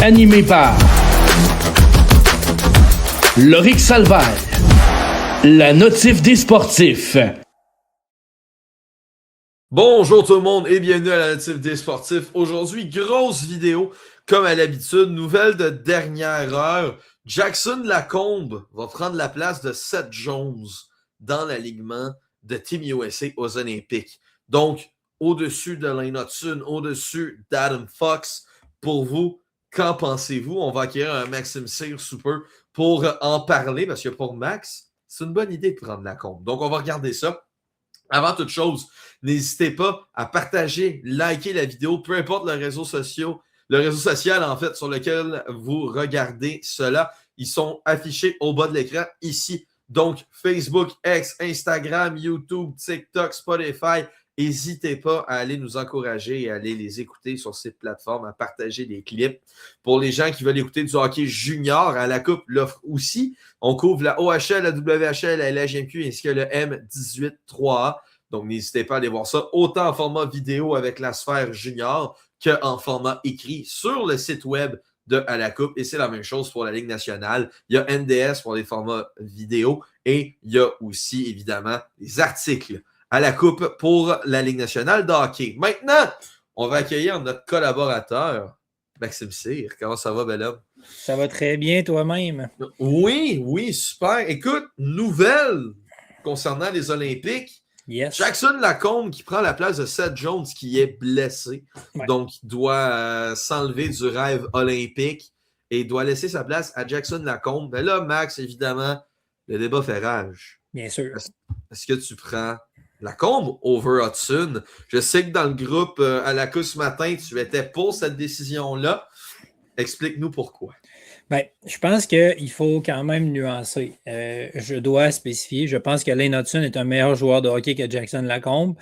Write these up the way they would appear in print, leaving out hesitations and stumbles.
Animé par Lorik Salvaire, la notif des sportifs. Bonjour tout le monde et bienvenue à la notif des sportifs. Aujourd'hui, grosse vidéo, comme à l'habitude, nouvelle de dernière heure. Jackson Lacombe va prendre la place de Seth Jones dans l'alignement de Team USA aux Olympiques. Donc, au-dessus de Lane Hudson, au-dessus d'Adam Fox, pour vous, qu'en pensez-vous? On va acquérir un Maxime Cyr sous peu pour en parler, parce que pour Max, c'est une bonne idée de prendre Lacombe. Donc, on va regarder ça. Avant toute chose, n'hésitez pas à partager, liker la vidéo, peu importe le réseau social en fait sur lequel vous regardez cela. Ils sont affichés au bas de l'écran ici. Donc, Facebook, X, Instagram, YouTube, TikTok, Spotify. N'hésitez pas à aller nous encourager et à aller les écouter sur ces plateformes, à partager les clips. Pour les gens qui veulent écouter du hockey junior, à la Coupe l'offre aussi. On couvre la OHL, la WHL, la LHMQ ainsi que le M18-3A. Donc, n'hésitez pas à aller voir ça, autant en format vidéo avec la sphère junior qu'en format écrit sur le site web de À la Coupe. Et c'est la même chose pour la Ligue nationale. Il y a NDS pour les formats vidéo et il y a aussi, évidemment, les articles À la Coupe pour la Ligue nationale de hockey. Maintenant, on va accueillir notre collaborateur, Maxime Cyr. Comment ça va, bel homme? Ça va très bien toi-même. Oui, super. Écoute, nouvelle concernant les Olympiques. Yes. Jackson Lacombe qui prend la place de Seth Jones qui est blessé. Ouais. Donc, il doit s'enlever du rêve olympique et doit laisser sa place à Jackson Lacombe. Mais là, Max, évidemment, le débat fait rage. Bien sûr. Est-ce que tu prends Lacombe over Hudson? Je sais que dans le groupe à la Coupe ce matin, tu étais pour cette décision-là. Explique-nous pourquoi. Bien, je pense qu'il faut quand même nuancer. Je dois spécifier. Je pense que Lane Hudson est un meilleur joueur de hockey que Jackson Lacombe.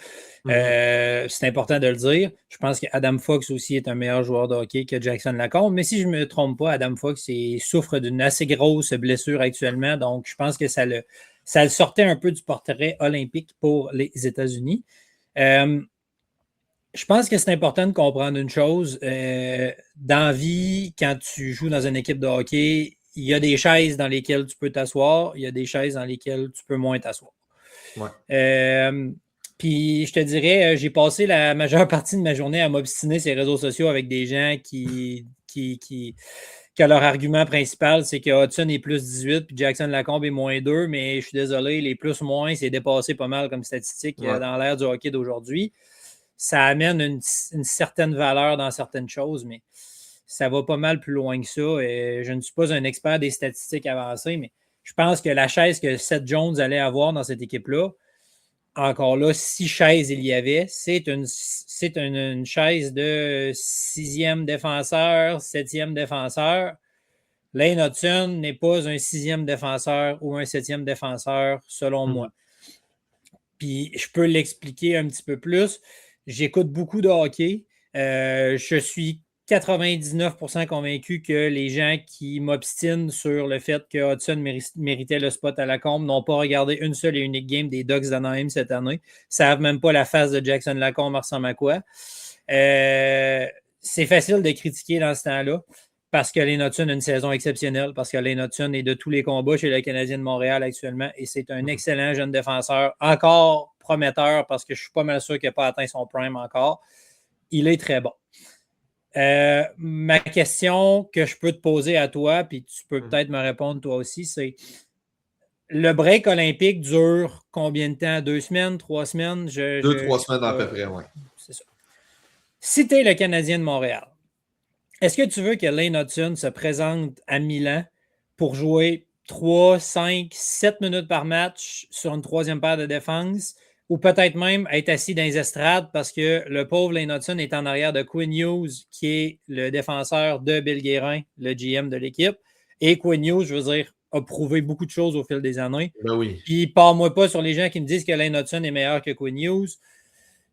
C'est important de le dire. Je pense qu'Adam Fox aussi est un meilleur joueur de hockey que Jackson Lacombe. Mais si je ne me trompe pas, Adam Fox souffre d'une assez grosse blessure actuellement. Donc, je pense que ça le sortait un peu du portrait olympique pour les États-Unis. Je pense que c'est important de comprendre une chose. Dans la vie, quand tu joues dans une équipe de hockey, il y a des chaises dans lesquelles tu peux t'asseoir, il y a des chaises dans lesquelles tu peux moins t'asseoir. Ouais. Puis je te dirais, j'ai passé la majeure partie de ma journée à m'obstiner sur les réseaux sociaux avec des gens que leur argument principal, c'est que Hudson est plus 18 puis Jackson Lacombe est moins 2, mais je suis désolé, les plus-moins, c'est dépassé pas mal comme statistique dans l'ère du hockey d'aujourd'hui. Ça amène une certaine valeur dans certaines choses, mais ça va pas mal plus loin que ça. Et je ne suis pas un expert des statistiques avancées, mais je pense que la chaise que Seth Jones allait avoir dans cette équipe-là, encore là, 6 chaises il y avait, c'est une chaise de 6e défenseur, 7e défenseur. Lane Hudson n'est pas un 6e défenseur ou un 7e défenseur, selon moi. Puis je peux l'expliquer un petit peu plus. J'écoute beaucoup de hockey. Je suis 99% convaincu que les gens qui m'obstinent sur le fait que Hudson méritait le spot à Lacombe n'ont pas regardé une seule et unique game des Ducks d'Anaheim cette année. Ils ne savent même pas la face de Jackson Lacombe ressemble à quoi. C'est facile de critiquer dans ce temps-là parce que Lane Hudson a une saison exceptionnelle, parce que Lane Hudson est de tous les combats chez le Canadien de Montréal actuellement et c'est un excellent jeune défenseur, encore prometteur parce que je suis pas mal sûr qu'il n'a pas atteint son prime encore. Il est très bon. Ma question que je peux te poser à toi, puis tu peux peut-être me répondre toi aussi, c'est le break olympique dure combien de temps? 2 semaines, 3 semaines? 2-3 semaines à peu près, oui. C'est ça. Si tu es le Canadien de Montréal, est-ce que tu veux que Lane Hudson se présente à Milan pour jouer 3, 5, 7 minutes par match sur une 3e paire de défense ou peut-être même être assis dans les estrades parce que le pauvre Lane Hudson est en arrière de Quinn Hughes, qui est le défenseur de Bill Guérin, le GM de l'équipe, Et Quinn Hughes, je veux dire, a prouvé beaucoup de choses au fil des années. Ben oui. Puis, parle-moi pas sur les gens qui me disent que Lane Hudson est meilleur que Quinn Hughes.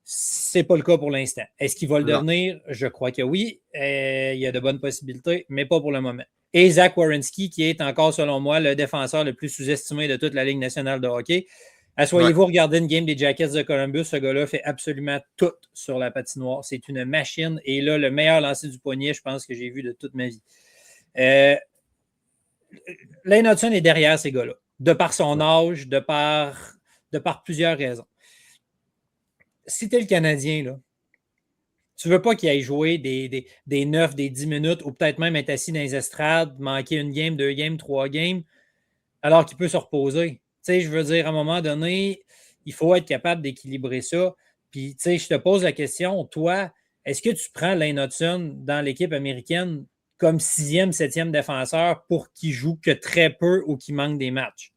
C'est pas le cas pour l'instant. Est-ce qu'il va le devenir? Je crois que oui. Il y a de bonnes possibilités, mais pas pour le moment. Et Zach Werenski, qui est encore, selon moi, le défenseur le plus sous-estimé de toute la Ligue nationale de hockey. Assoyez-vous, regardez une game des Jackets de Columbus. Ce gars-là fait absolument tout sur la patinoire. C'est une machine. Et là, le meilleur lancer du poignet, je pense, que j'ai vu de toute ma vie. Lane Hudson est derrière ces gars-là, de par son âge, de par plusieurs raisons. Si tu es le Canadien, là, tu ne veux pas qu'il aille jouer des 9, des 10 minutes ou peut-être même être assis dans les estrades, manquer une game, 2 games, 3 games, alors qu'il peut se reposer. Tu sais, je veux dire, à un moment donné, il faut être capable d'équilibrer ça. Puis, tu sais, je te pose la question, toi, est-ce que tu prends Lane Hudson dans l'équipe américaine comme 6e, 7e défenseur pour qu'il joue que très peu ou qu'il manque des matchs?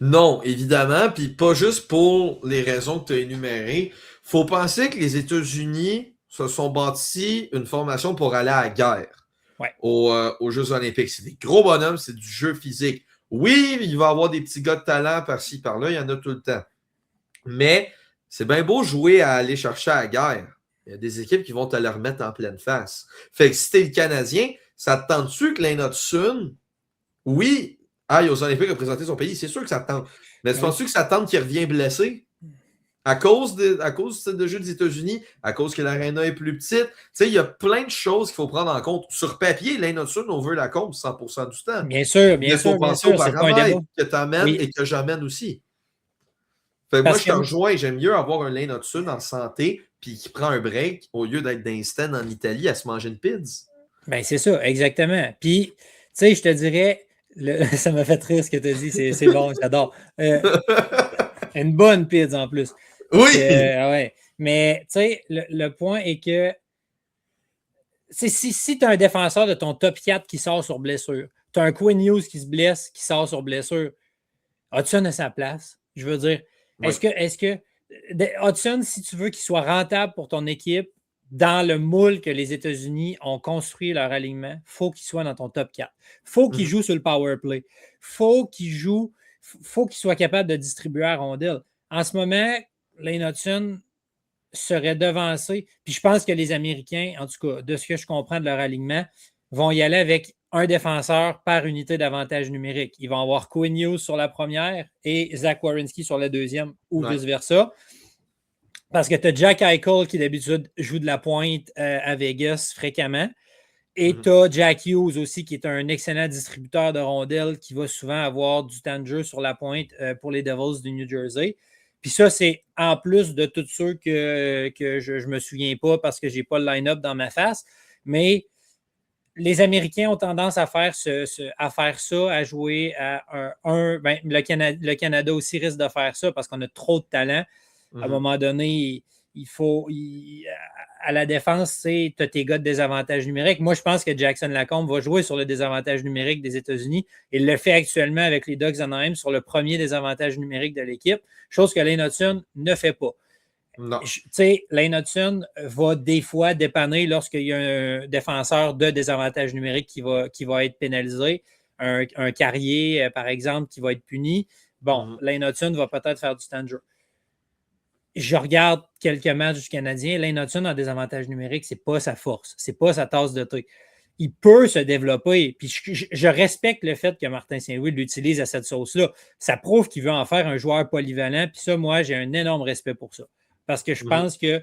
Non, évidemment, puis pas juste pour les raisons que tu as énumérées. Faut penser que les États-Unis se sont bâtis une formation pour aller à la guerre aux Jeux olympiques. C'est des gros bonhommes, c'est du jeu physique. Oui, il va y avoir des petits gars de talent par-ci, par-là, il y en a tout le temps. Mais c'est bien beau jouer à aller chercher à la guerre. Il y a des équipes qui vont te le remettre en pleine face. Fait que si t'es le Canadien, ça te tente-tu que Lane Hudson, oui, aille aux Olympiques représenter son pays? C'est sûr que ça te tente. Mais tu penses-tu que ça te tente qu'il revienne blessé? À cause du style de jeu des États-Unis, à cause que l'aréna est plus petite. Tu sais, il y a plein de choses qu'il faut prendre en compte. Sur papier, Lane Hudson, on veut la compte 100% du temps. Bien sûr, bien sûr. Il faut penser aux paramètres que tu amènes et que j'amène aussi. Fait que moi, je te rejoins. J'aime mieux avoir un Lane Hudson en santé puis qui prend un break au lieu d'être d'instant en Italie à se manger une pizza. Ben, c'est ça, exactement. Puis, tu sais, je te dirais, ça m'a fait rire ce que tu as dit, c'est bon, j'adore. Une bonne pizza en plus. Oui! Ouais. Mais, tu sais, le point est que si tu as un défenseur de ton top 4 qui sort sur blessure, tu as un Quinn Hughes qui se blesse, qui sort sur blessure, Hudson a sa place. Je veux dire, est-ce que Hudson, si tu veux qu'il soit rentable pour ton équipe, dans le moule que les États-Unis ont construit leur alignement, il faut qu'il soit dans ton top 4. Il faut qu'il joue sur le power play. Il faut qu'il soit capable de distribuer à rondelle. En ce moment, Lane Hudson serait devancé. Puis je pense que les Américains, en tout cas, de ce que je comprends de leur alignement, vont y aller avec un défenseur par unité d'avantage numérique. Ils vont avoir Quinn Hughes sur la première et Zach Werenski sur la deuxième ou vice-versa. Parce que tu as Jack Eichel qui d'habitude joue de la pointe à Vegas fréquemment. Et tu as Jack Hughes aussi qui est un excellent distributeur de rondelles qui va souvent avoir du temps de jeu sur la pointe pour les Devils du New Jersey. Puis ça, c'est en plus de tous ceux que je ne me souviens pas parce que je n'ai pas le line-up dans ma face. Mais les Américains ont tendance à faire ça, à jouer à ben, le Canada aussi risque de faire ça parce qu'on a trop de talent. À un moment donné, à la défense, tu as tes gars de désavantage numérique. Moi, je pense que Jackson Lacombe va jouer sur le désavantage numérique des États-Unis. Il le fait actuellement avec les Ducks d'Anaheim sur le premier désavantage numérique de l'équipe, chose que Lane Hudson ne fait pas. Tu sais, Lane Hudson va des fois dépanner lorsqu'il y a un défenseur de désavantage numérique qui va être pénalisé. Un Carrier, par exemple, qui va être puni. Bon, Lane Hudson va peut-être faire du temps de jeu. Je regarde quelques matchs du Canadien. Lane Hudson en désavantage numérique, c'est pas sa force. C'est pas sa tasse de thé. Il peut se développer. Puis je respecte le fait que Martin Saint-Louis l'utilise à cette sauce-là. Ça prouve qu'il veut en faire un joueur polyvalent. Puis ça, moi, j'ai un énorme respect pour ça. Parce que je pense que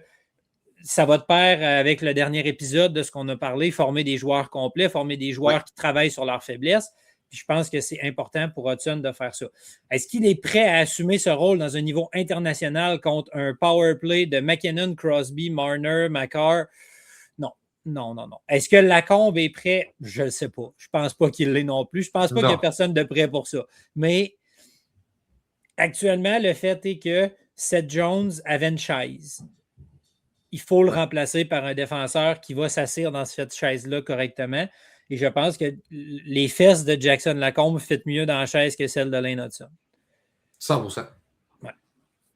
ça va de pair avec le dernier épisode de ce qu'on a parlé, former des joueurs complets, former des joueurs qui travaillent sur leurs faiblesses. Puis je pense que c'est important pour Hudson de faire ça. Est-ce qu'il est prêt à assumer ce rôle dans un niveau international contre un power play de McKinnon, Crosby, Marner, Makar? Non. Est-ce que Lacombe est prêt? Je ne sais pas. Je ne pense pas qu'il l'est non plus. Je ne pense pas qu'il y a personne de prêt pour ça. Mais actuellement, le fait est que Seth Jones avait une chaise. Il faut le remplacer par un défenseur qui va s'asseoir dans cette chaise-là correctement. Et je pense que les fesses de Jackson Lacombe fit mieux dans la chaise que celle de Lane Hudson. 100%. Ouais.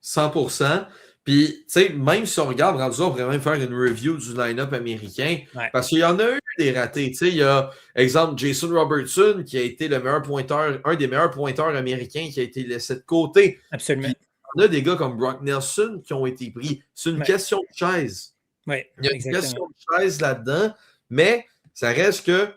100%. Puis, tu sais, même si on regarde, rendu là, on pourrait même faire une review du line-up américain, Ouais. parce qu'il y en a eu des ratés. Tu sais, il y a, exemple, Jason Robertson, qui a été le meilleur pointeur, un des meilleurs pointeurs américains qui a été laissé de côté. Absolument. Puis, on a des gars comme Brock Nelson qui ont été pris. C'est une question de chaise. Oui, Il y a une exactement. question de chaise là-dedans, mais ça reste que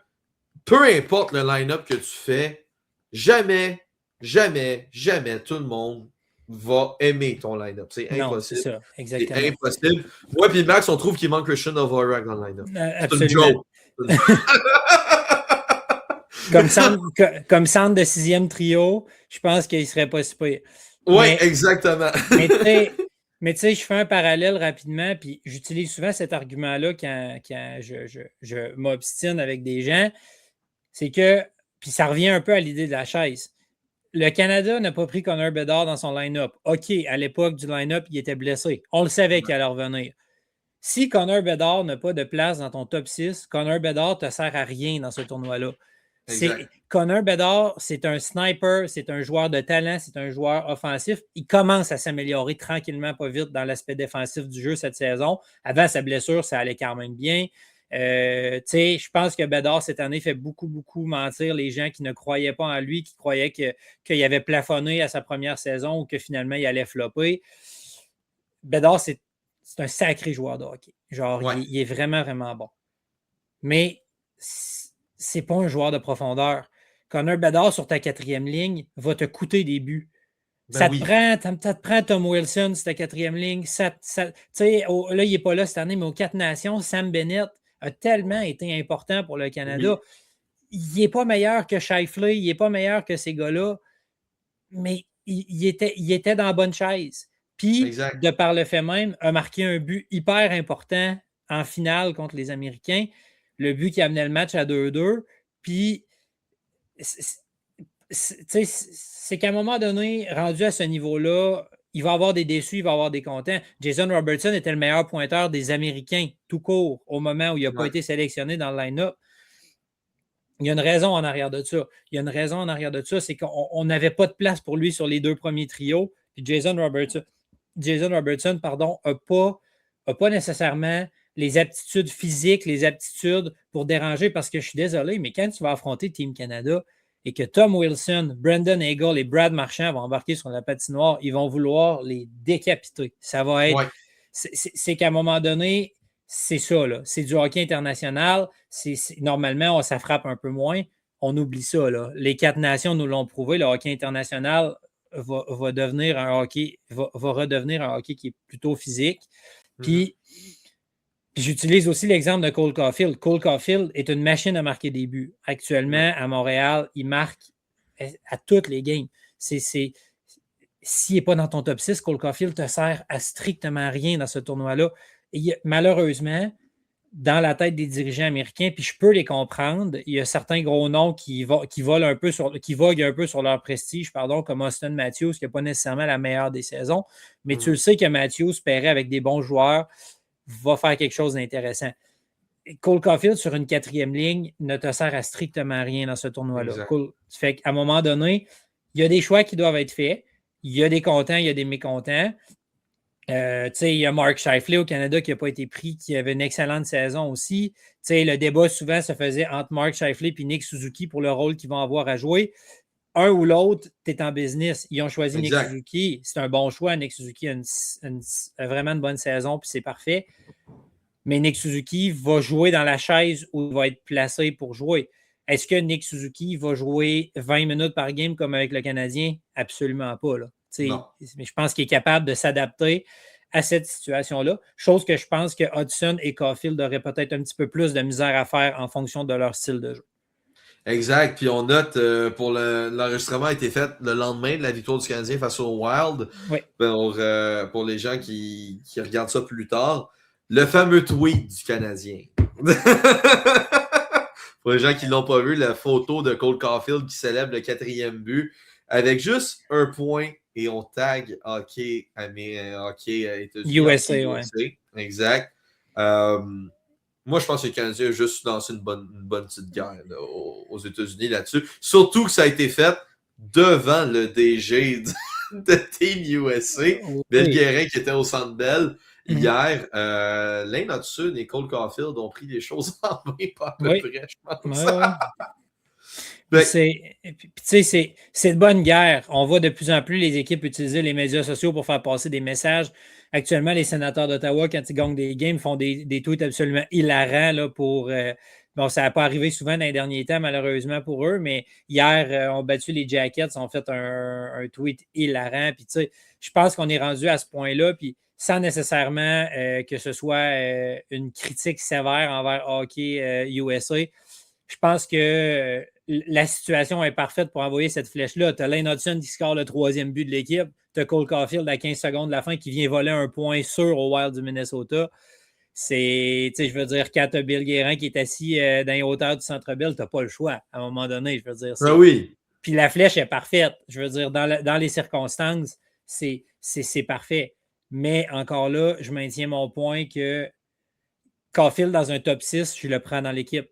peu importe le line-up que tu fais, jamais tout le monde va aimer ton line-up. C'est impossible. Non, c'est ça, exactement. C'est impossible. Moi puis Max, on trouve qu'il manque Christian Dvorak dans le line-up. Absolument. Comme centre de 6e trio, je pense qu'il ne serait pas si pire. Oui, exactement. Mais tu sais, je fais un parallèle rapidement, puis j'utilise souvent cet argument-là quand je m'obstine avec des gens. C'est que, puis ça revient un peu à l'idée de la chaise. Le Canada n'a pas pris Connor Bedard dans son line-up. OK, à l'époque du line-up, il était blessé. On le savait qu'il allait revenir. Si Connor Bedard n'a pas de place dans ton top 6, Connor Bedard ne te sert à rien dans ce tournoi-là. Connor Bedard, c'est un sniper, c'est un joueur de talent, c'est un joueur offensif. Il commence à s'améliorer tranquillement, pas vite, dans l'aspect défensif du jeu cette saison. Avant sa blessure, ça allait quand même bien. Je pense que Bedard, cette année, fait beaucoup mentir les gens qui ne croyaient pas en lui, qui croyaient qu'il avait plafonné à sa première saison ou que finalement, il allait flopper. Bedard, c'est un sacré joueur de hockey. Genre, il est vraiment, vraiment bon. Mais c'est pas un joueur de profondeur. Connor Bedard sur ta 4e ligne va te coûter des buts. Ça te prend Tom Wilson sur ta 4e ligne. Là, il n'est pas là cette année, mais aux 4 Nations, Sam Bennett a tellement été important pour le Canada. Oui. Il n'est pas meilleur que Scheifele, il n'est pas meilleur que ces gars-là, mais il était dans la bonne chaise. Puis, de par le fait même, a marqué un but hyper important en finale contre les Américains. Le but qui amenait le match à 2-2. Puis, c'est qu'à un moment donné, rendu à ce niveau-là, il va y avoir des déçus, il va y avoir des contents. Jason Robertson était le meilleur pointeur des Américains, tout court, au moment où il n'a pas été sélectionné dans le line-up. Il y a une raison en arrière de ça. C'est qu'on n'avait pas de place pour lui sur les 2 premiers trios. Puis Jason Robertson, n'a pas nécessairement les aptitudes physiques, les aptitudes pour déranger, parce que je suis désolé, mais quand tu vas affronter Team Canada et que Tom Wilson, Brandon Hagel et Brad Marchand vont embarquer sur la patinoire, ils vont vouloir les décapiter. Ça va être... Ouais. C'est qu'à un moment donné, c'est ça, là. C'est du hockey international. Normalement, ça frappe un peu moins. On oublie ça, là. Les 4 nations nous l'ont prouvé. Le hockey international va redevenir un hockey qui est plutôt physique. Puis, j'utilise aussi l'exemple de Cole Caulfield. Cole Caulfield est une machine à marquer des buts. Actuellement, à Montréal, il marque à toutes les games. S'il n'est pas dans ton top 6, Cole Caulfield te sert à strictement rien dans ce tournoi-là. Et malheureusement, dans la tête des dirigeants américains, puis je peux les comprendre, il y a certains gros noms qui voguent un peu sur leur prestige, comme Austin Matthews, qui n'a pas nécessairement la meilleure des saisons, mais tu le sais que Matthews, pairait avec des bons joueurs, va faire quelque chose d'intéressant. Cole Caulfield sur une 4e ligne ne te sert à strictement rien dans ce tournoi-là. Fait qu'à un moment donné, il y a des choix qui doivent être faits. Il y a des contents, il y a des mécontents. Il y a Mark Scheifele au Canada qui n'a pas été pris, qui avait une excellente saison aussi. Le débat souvent se faisait entre Mark Scheifele et Nick Suzuki pour le rôle qu'ils vont avoir à jouer. Un ou l'autre, tu es en business. Ils ont choisi Nick Suzuki. C'est un bon choix. Nick Suzuki a vraiment une bonne saison, puis c'est parfait. Mais Nick Suzuki va jouer dans la chaise où il va être placé pour jouer. Est-ce que Nick Suzuki va jouer 20 minutes par game comme avec le Canadien? Absolument pas, là. Mais je pense qu'il est capable de s'adapter à cette situation-là. Chose que je pense que Hudson et Caulfield auraient peut-être un petit peu plus de misère à faire en fonction de leur style de jeu. Exact. Puis on note pour l'enregistrement a été fait le lendemain de la victoire du Canadien face au Wild. Oui. Pour les gens qui regardent ça plus tard. Le fameux tweet du Canadien. Pour les gens qui ne l'ont pas vu, la photo de Cole Caulfield qui célèbre le 4e but avec juste un point. Et on tag hockey États-Unis. USA, oui. Exact. Moi, je pense que le Canadien a juste lancé une bonne petite guerre là, aux États-Unis là-dessus. Surtout que ça a été fait devant le DG de Team USA. Oui. Bill Guérin qui était au Centre Bell hier. Lane Hudson et Cole Caulfield ont pris les choses en main, pas à peu près, je pense. C'est de bonne guerre. On voit de plus en plus les équipes utiliser les médias sociaux pour faire passer des messages. Actuellement, les sénateurs d'Ottawa, quand ils gagnent des games, font des tweets absolument hilarants là, pour. Bon, ça n'a pas arrivé souvent dans les derniers temps, malheureusement pour eux, mais hier, on a battu les Jackets, ont fait un tweet hilarant. Puis, tu sais, je pense qu'on est rendu à ce point-là, puis sans nécessairement que ce soit une critique sévère envers Hockey USA. Je pense que la situation est parfaite pour envoyer cette flèche-là. Tu as Lane Hudson qui score le 3e but de l'équipe. Tu as Cole Caulfield à 15 secondes de la fin qui vient voler un point sûr au Wild du Minnesota. C'est, je veux dire, quand tu as Bill Guérin qui est assis dans les hauteurs du Centre Bell, tu n'as pas le choix à un moment donné. Je veux dire, ah oui. Puis la flèche est parfaite. Je veux dire, dans les circonstances, c'est parfait. Mais encore là, je maintiens mon point que Caulfield dans un top 6, je le prends dans l'équipe.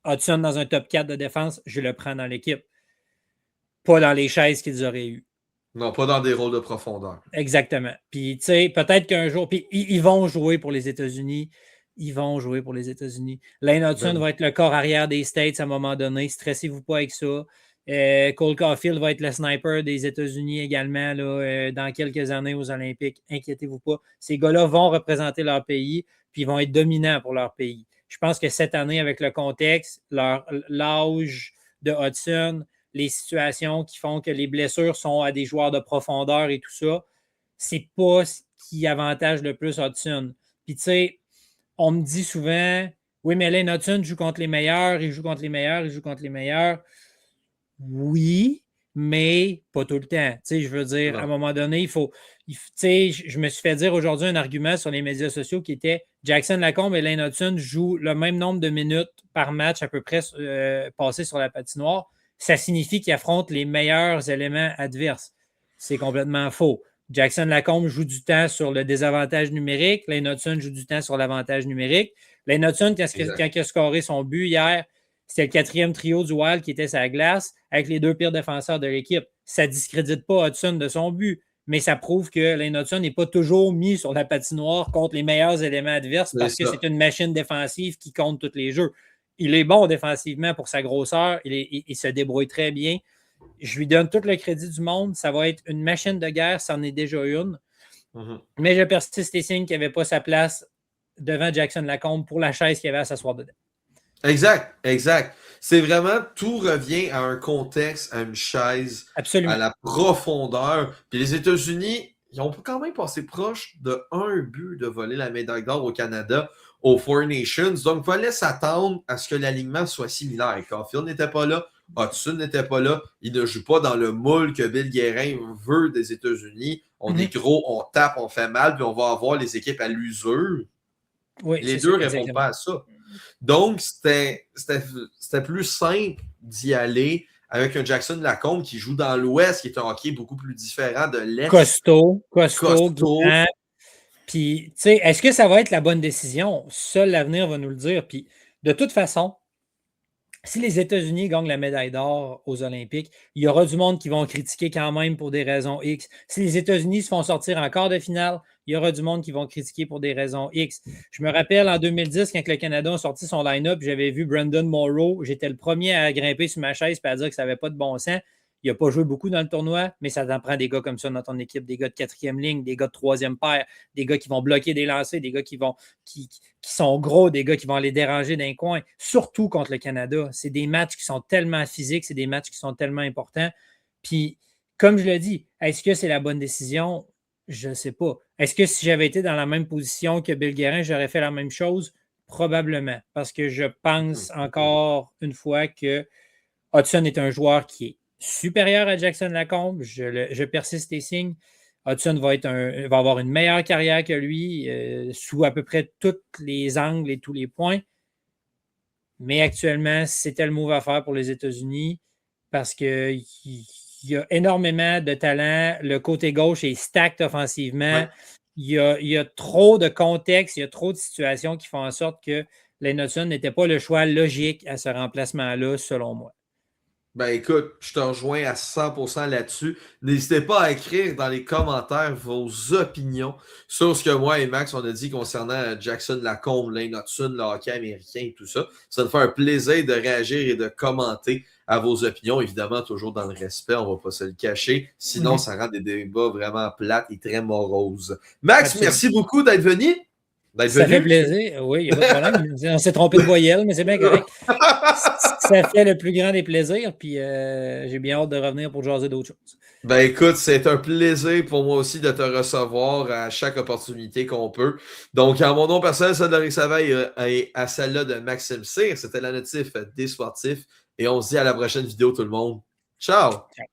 Hudson dans un top 4 de défense, je le prends dans l'équipe. Pas dans les chaises qu'ils auraient eues. Non, pas dans des rôles de profondeur. Exactement. Puis, tu sais, peut-être qu'un jour, puis ils vont jouer pour les États-Unis. Ils vont jouer pour les États-Unis. Lane Hudson va être le corps arrière des States à un moment donné. Stressez-vous pas avec ça. Cole Caulfield va être le sniper des États-Unis également là, dans quelques années aux Olympiques. Inquiétez-vous pas. Ces gars-là vont représenter leur pays, puis ils vont être dominants pour leur pays. Je pense que cette année, avec le contexte, l'âge de Hudson, les situations qui font que les blessures sont à des joueurs de profondeur et tout ça, c'est pas ce qui avantage le plus Hudson. Puis tu sais, on me dit souvent, oui, mais Lane Hudson joue contre les meilleurs, il joue contre les meilleurs, il joue contre les meilleurs. Oui, mais pas tout le temps. Tu sais, je veux dire, à un moment donné, il faut tu sais, je me suis fait dire aujourd'hui un argument sur les médias sociaux qui était Jackson Lacombe et Lane Hudson jouent le même nombre de minutes par match à peu près passées sur la patinoire. Ça signifie qu'ils affrontent les meilleurs éléments adverses. C'est complètement faux. Jackson Lacombe joue du temps sur le désavantage numérique. Lane Hudson joue du temps sur l'avantage numérique. Lane Hudson, quand il a scoré son but hier, c'était le 4e trio du Wild qui était sur la glace avec les 2 pires défenseurs de l'équipe. Ça ne discrédite pas Hudson de son but, mais ça prouve que Lane Hudson n'est pas toujours mis sur la patinoire contre les meilleurs éléments adverses parce que c'est une machine défensive qui compte tous les jeux. Il est bon défensivement pour sa grosseur. Il se débrouille très bien. Je lui donne tout le crédit du monde. Ça va être une machine de guerre, c'en est déjà une. Mais je persiste et signe qu'il n'y avait pas sa place devant Jackson Lacombe pour la chaise qu'il avait à s'asseoir dedans. Exact. C'est vraiment, tout revient à un contexte, à une chaise, absolument, à la profondeur. Puis les États-Unis, ils ont quand même passé proche de un but de voler la médaille d'or au Canada aux Four Nations. Donc, il fallait s'attendre à ce que l'alignement soit similaire. Caulfield n'était pas là, Hudson n'était pas là. Il ne joue pas dans le moule que Bill Guérin veut des États-Unis. On est gros, on tape, on fait mal, puis on va avoir les équipes à l'usure. Oui, les deux ne répondent pas à ça. Donc, c'était plus simple d'y aller avec un Jackson Lacombe qui joue dans l'Ouest, qui est un hockey beaucoup plus différent de l'Est. Costaud. Puis, tu sais, est-ce que ça va être la bonne décision? Seul l'avenir va nous le dire. Puis, de toute façon, si les États-Unis gagnent la médaille d'or aux Olympiques, il y aura du monde qui vont critiquer quand même pour des raisons X. Si les États-Unis se font sortir en quart de finale, il y aura du monde qui vont critiquer pour des raisons X. Je me rappelle en 2010, quand le Canada a sorti son line-up, j'avais vu Brandon Morrow. J'étais le premier à grimper sur ma chaise et à dire que ça n'avait pas de bon sens. Il n'a pas joué beaucoup dans le tournoi, mais ça t'en prend des gars comme ça dans ton équipe, des gars de 4e ligne, des gars de 3e paire, des gars qui vont bloquer des lancers, des gars qui sont gros, des gars qui vont aller déranger d'un coin, surtout contre le Canada. C'est des matchs qui sont tellement physiques, c'est des matchs qui sont tellement importants. Puis, comme je l'ai dit, est-ce que c'est la bonne décision? Je ne sais pas. Est-ce que si j'avais été dans la même position que Bill Guérin, j'aurais fait la même chose? Probablement. Parce que je pense encore une fois que Hudson est un joueur qui est supérieur à Jackson Lacombe. Je persiste et signe. Hudson va avoir une meilleure carrière que lui, sous à peu près tous les angles et tous les points. Mais actuellement, c'était le move à faire pour les États-Unis parce qu'il y a énormément de talent. Le côté gauche est stacked offensivement. Ouais. Il y a trop de contexte, il y a trop de situations qui font en sorte que Lane Hudson n'était pas le choix logique à ce remplacement-là, selon moi. Ben écoute, je te rejoins à 100% là-dessus. N'hésitez pas à écrire dans les commentaires vos opinions sur ce que moi et Max on a dit concernant Jackson Lacombe, Lane Hudson, le hockey américain et tout ça. Ça nous fait un plaisir de réagir et de commenter à vos opinions, évidemment toujours dans le respect, on va pas se le cacher. Sinon, ça rend des débats vraiment plates et très moroses. Max, Absolument. Merci beaucoup d'être venu. Ça fait plaisir. Oui, il n'y a pas de problème. On s'est trompé de voyelle, mais c'est bien correct. Ça fait le plus grand des plaisirs, puis j'ai bien hâte de revenir pour jaser d'autres choses. Ben écoute, c'est un plaisir pour moi aussi de te recevoir à chaque opportunité qu'on peut. Donc, à mon nom personnel, celle de Rick Savaille et à celle-là de Maxime Cyr, c'était la notif des sportifs. Et on se dit à la prochaine vidéo, tout le monde. Ciao! Ciao.